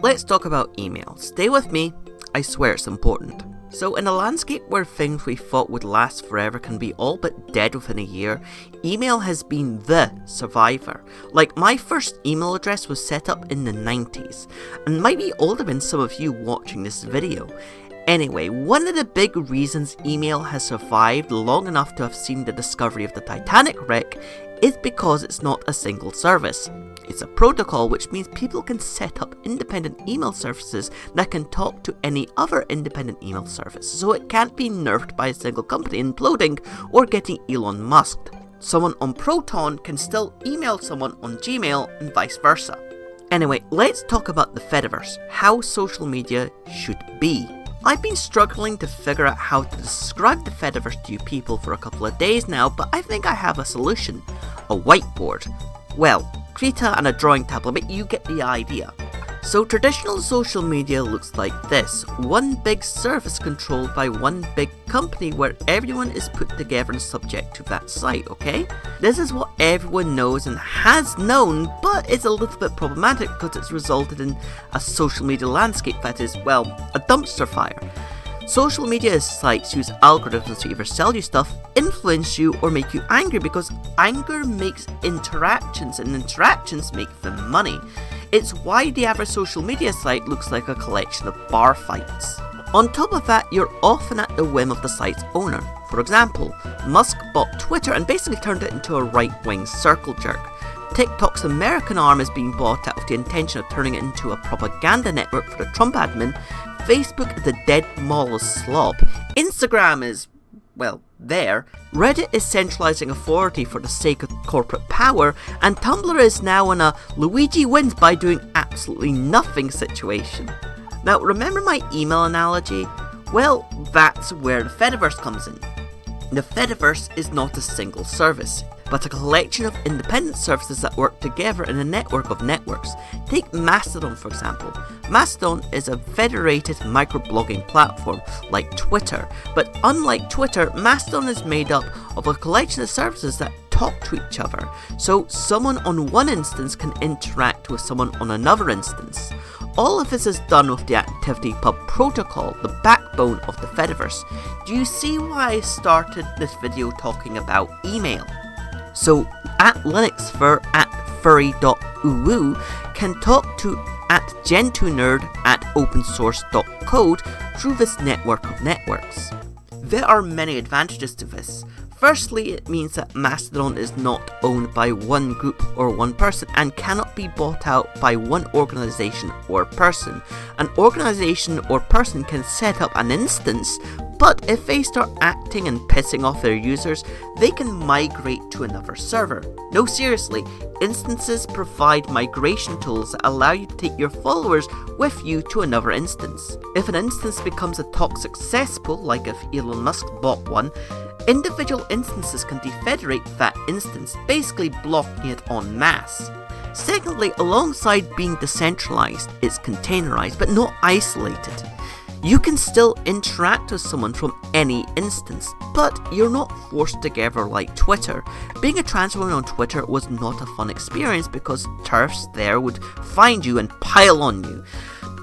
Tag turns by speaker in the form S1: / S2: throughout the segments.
S1: Let's talk about email. Stay with me, I swear it's important. So in a landscape where things we thought would last forever can be all but dead within a year, email has been the survivor. Like, my first email address was set up in the 90s, and might be older than some of you watching this video. Anyway, one of the big reasons email has survived long enough to have seen the discovery of the Titanic wreck is because it's not a single service. It's a protocol, which means people can set up independent email services that can talk to any other independent email service, so it can't be nerfed by a single company imploding or getting Elon Musked. Someone on Proton can still email someone on Gmail and vice versa. Anyway, let's talk about the Fediverse, how social media should be. I've been struggling to figure out how to describe the Fediverse to you people for a couple of days now, but I think I have a solution. A whiteboard. Well, Krita and a drawing tablet, but you get the idea. So traditional social media looks like this. One big service controlled by one big company where everyone is put together and subject to that site, okay? This is what everyone knows and has known, but it's a little bit problematic because it's resulted in a social media landscape that is, well, a dumpster fire. Social media sites use algorithms to either sell you stuff, influence you, or make you angry, because anger makes interactions and interactions make them money. It's why the average social media site looks like a collection of bar fights. On top of that, you're often at the whim of the site's owner. For example, Musk bought Twitter and basically turned it into a right-wing circle jerk. TikTok's American arm is being bought out with the intention of turning it into a propaganda network for the Trump admin. Facebook is a dead mall of slop. Instagram is, well, there. Reddit is centralizing authority for the sake of corporate power, and Tumblr is now in a Luigi wins by doing absolutely nothing situation. Now, remember my email analogy? Well, that's where the Fediverse comes in. The Fediverse is not a single service, but a collection of independent services that work together in a network of networks. Take Mastodon for example. Mastodon is a federated microblogging platform like Twitter, but unlike Twitter, Mastodon is made up of a collection of services that talk to each other, so someone on one instance can interact with someone on another instance. All of this is done with the ActivityPub protocol, the backbone of the Fediverse. Do you see why I started this video talking about email? So, at Linuxfur, at furry.uwu, can talk to at Gen2Nerd at opensource.code through this network of networks. There are many advantages to this. Firstly, it means that Mastodon is not owned by one group or one person and cannot be bought out by one organization or person. An organization or person can set up an instance, but if they start acting and pissing off their users, they can migrate to another server. No, seriously, instances provide migration tools that allow you to take your followers with you to another instance. If an instance becomes a toxic cesspool, like if Elon Musk bought one, individual instances can defederate that instance, basically blocking it en masse. Secondly, alongside being decentralized, it's containerized but not isolated. You can still interact with someone from any instance, but you're not forced together like Twitter. Being a trans woman on Twitter was not a fun experience because TERFs there would find you and pile on you.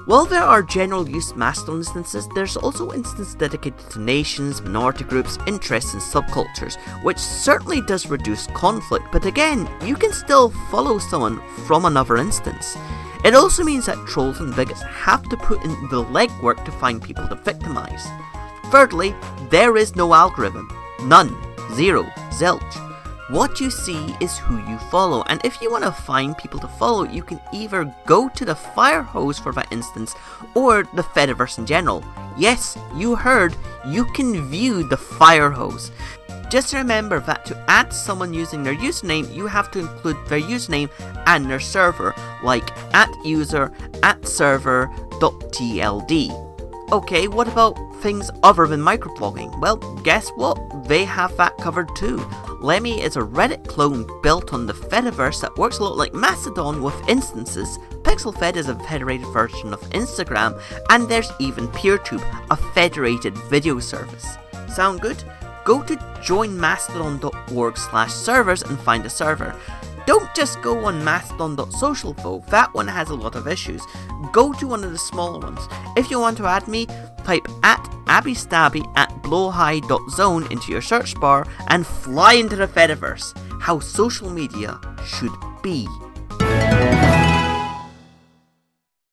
S1: While there are general use Mastodon instances, there's also instances dedicated to nations, minority groups, interests and subcultures, which certainly does reduce conflict, but again, you can still follow someone from another instance. It also means that trolls and bigots have to put in the legwork to find people to victimize. Thirdly, there is no algorithm. None. Zero. Zilch. What you see is who you follow, and if you want to find people to follow, you can either go to the Firehose for that instance, or the Fediverse in general. Yes, you heard, you can view the Firehose. Just remember that to add someone using their username, you have to include their username and their server, like @user @server.tld. Okay, what about things other than microblogging? Well, guess what? They have that covered too. Lemmy is a Reddit clone built on the Fediverse that works a lot like Mastodon with instances. PixelFed is a federated version of Instagram, and there's even PeerTube, a federated video service. Sound good? Go to joinmastodon.org/servers and find a server. don't just go on mastodon.social though, that one has a lot of issues. Go to one of the smaller ones. If you want to add me, type @abbystabby@blowhigh.zone into your search bar and fly into the Fediverse. How social media should be.